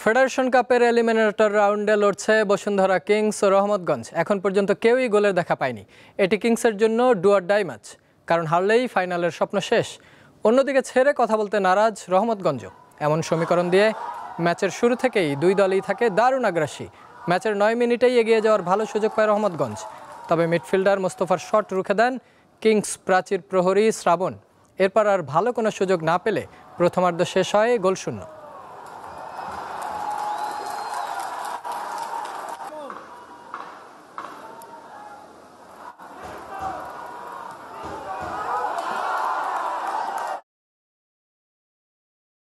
Federation কাপের eliminator রাউন্ডে লড়ছে বসুন্ধরা কিংস ও রহমতগঞ্জ। এখন পর্যন্ত কেউই গোলের দেখা পায়নি। এটি কিংসের জন্য ডু অর ডাই ম্যাচ, কারণ হারলেই ফাইনালের স্বপ্ন শেষ। অন্যদিকে ছেড়ে কথা বলতে নারাজ রহমতগঞ্জ। এমন সমীকরণ দিয়ে ম্যাচের শুরু থেকেই দুই দলই থাকে দারুণ আগ্রাসী। ম্যাচের 9 মিনিটেই এগিয়ে যাওয়ার ভালো সুযোগ পায় রহমতগঞ্জ, তবে মিডফিল্ডার মোস্তফার শট রুখে দেন কিংস প্রাচীর প্রহরী শ্রাবণ। এরপর আর ভালো কোনো সুযোগ না পেলে প্রথমার্ধ শেষ হয় গোলশূন্য।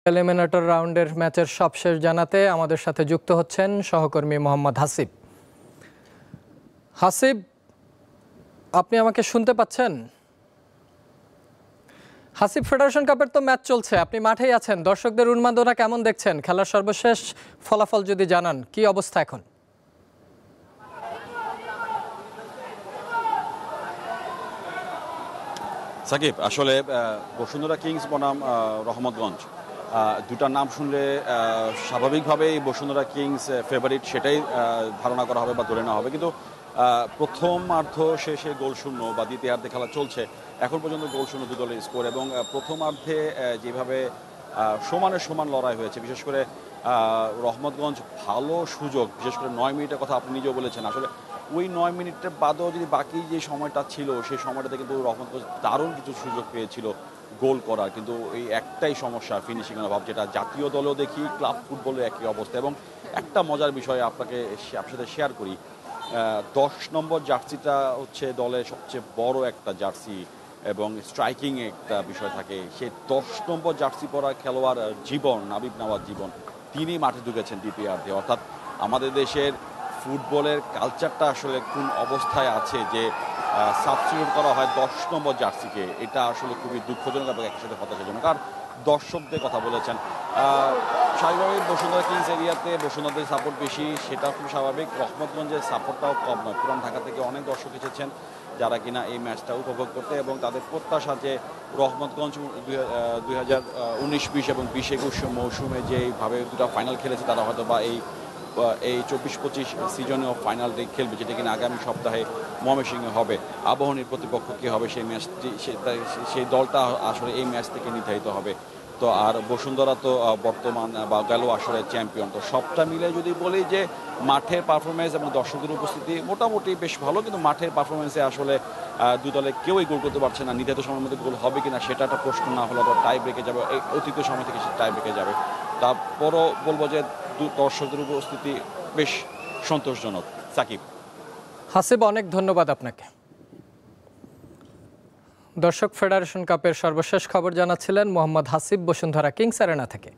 এলিমিনেটর রাউন্ডের ম্যাচের সবশেষ জানাতে আমাদের সাথে যুক্ত হচ্ছেন সহকর্মী মোহাম্মদ হাসিব। হাসিব, আপনি আমাকে শুনতে পাচ্ছেন? হাসিব, ফেডারেশন কাপের তো ম্যাচ চলছে, আপনি মাঠেই আছেন। দর্শকদের উন্মাদনা কেমন দেখছেন? খেলার সর্বশেষ ফলাফল যদি জানান, কি অবস্থা এখন? সাকিব, আসলে বসুন্ধরা কিংস বনাম রহমতগঞ্জ, দুটার নাম শুনলে স্বাভাবিকভাবেই বসুন্ধরা কিংস ফেভারিট সেটাই ধারণা করা হবে বা ধরে নেওয়া হবে। কিন্তু প্রথমার্ধ শেষে গোলশূন্য বা দ্বিতীয়ার্ধে খেলা চলছে, এখন পর্যন্ত গোলশূন্য দু দলের স্কোর। এবং প্রথমার্ধে যেভাবে সমানের সমান লড়াই হয়েছে, বিশেষ করে রহমতগঞ্জ ভালো সুযোগ, বিশেষ করে 9 মিনিটের কথা আপনি নিজেও বলেছেন। আসলে ওই 9 মিনিটের বাদেও যদি বাকি যে সময়টা ছিল, সেই সময়টাতে কিন্তু রহমতগঞ্জ দারুণ কিছু সুযোগ পেয়েছিল গোল করার, কিন্তু এই একটাই সমস্যা, ফিনিশিংয়ের অভাব, যেটা জাতীয় দলেও দেখি, ক্লাব ফুটবলে একই অবস্থা। এবং একটা মজার বিষয় আপনার সাথে শেয়ার করি, 10 নম্বর জার্সিটা হচ্ছে দলের সবচেয়ে বড় একটা জার্সি এবং স্ট্রাইকিং একটা বিষয় থাকে। সে 10 নম্বর জার্সি পরা খেলোয়াড় জীবন, নাবিব নওয়াজ জীবন, তিনি মাঠে ঢুকেছেন দ্বিতীয়ার্ধে। অর্থাৎ আমাদের দেশের ফুটবলের কালচারটা আসলে কোন অবস্থায় আছে যে সাবস্টিটিউট করা হয় 10 নম্বর জার্সিকে, এটা আসলে খুবই দুঃখজনক এবং একসাথে হতাশাজনক। আর দর্শকদের কথা বলেছেন, স্বাভাবিক বসুন্ধরা কিংস এরিয়াতে বসুন্ধরাদের সাপোর্ট বেশি, সেটা খুব স্বাভাবিক। রহমতগঞ্জের সাপোর্টটাও কম নয়। পুরান ঢাকা থেকে অনেক দর্শক এসেছেন যারা কিনা এই ম্যাচটা উপভোগ করতে, এবং তাদের প্রত্যাশা যে রহমতগঞ্জ 2019-20 এবং 20-21 মৌসুমে যেভাবে দুটো ফাইনাল খেলেছে, তারা হয়তো বা এই 24-25 সিজনেও ফাইনাল খেলবে, যেটা কিনা আগামী সপ্তাহে ময়মনসিংহে হবে। আবাহনীর প্রতিপক্ষ কী হবে সেই ম্যাচটি, সেই দলটা আসলে এই ম্যাচ থেকে নির্ধারিত হবে। তো আর বসুন্ধরা তো বর্তমান বা গেল আসলে চ্যাম্পিয়ন। তো সবটা মিলে যদি বলি যে মাঠের পারফরমেন্স এবং দর্শকদের উপস্থিতি মোটামুটি বেশ ভালো, কিন্তু মাঠের পারফরমেন্সে আসলে দু দলে কেউই গোল করতে পারছে না। নির্ধারিত সময়ের মধ্যে গোল হবে কিনা সেটা একটা প্রশ্ন না হলে তো টাই ব্রেকে যাবে, এই অতীত সময় থেকে সে টাই ব্রেকে যাবে। তারপরও বলবো যে দর্শকদের উপস্থিতি বেশ সন্তোষজনক। সাকিব। হাসিব, অনেক ধন্যবাদ আপনাকে। দর্শক, ফেডারেশন কাপের সর্বশেষ খবর জানাচ্ছিলেন মোহাম্মদ হাসিব, বসুন্ধরা কিংস অ্যারেনা থেকে।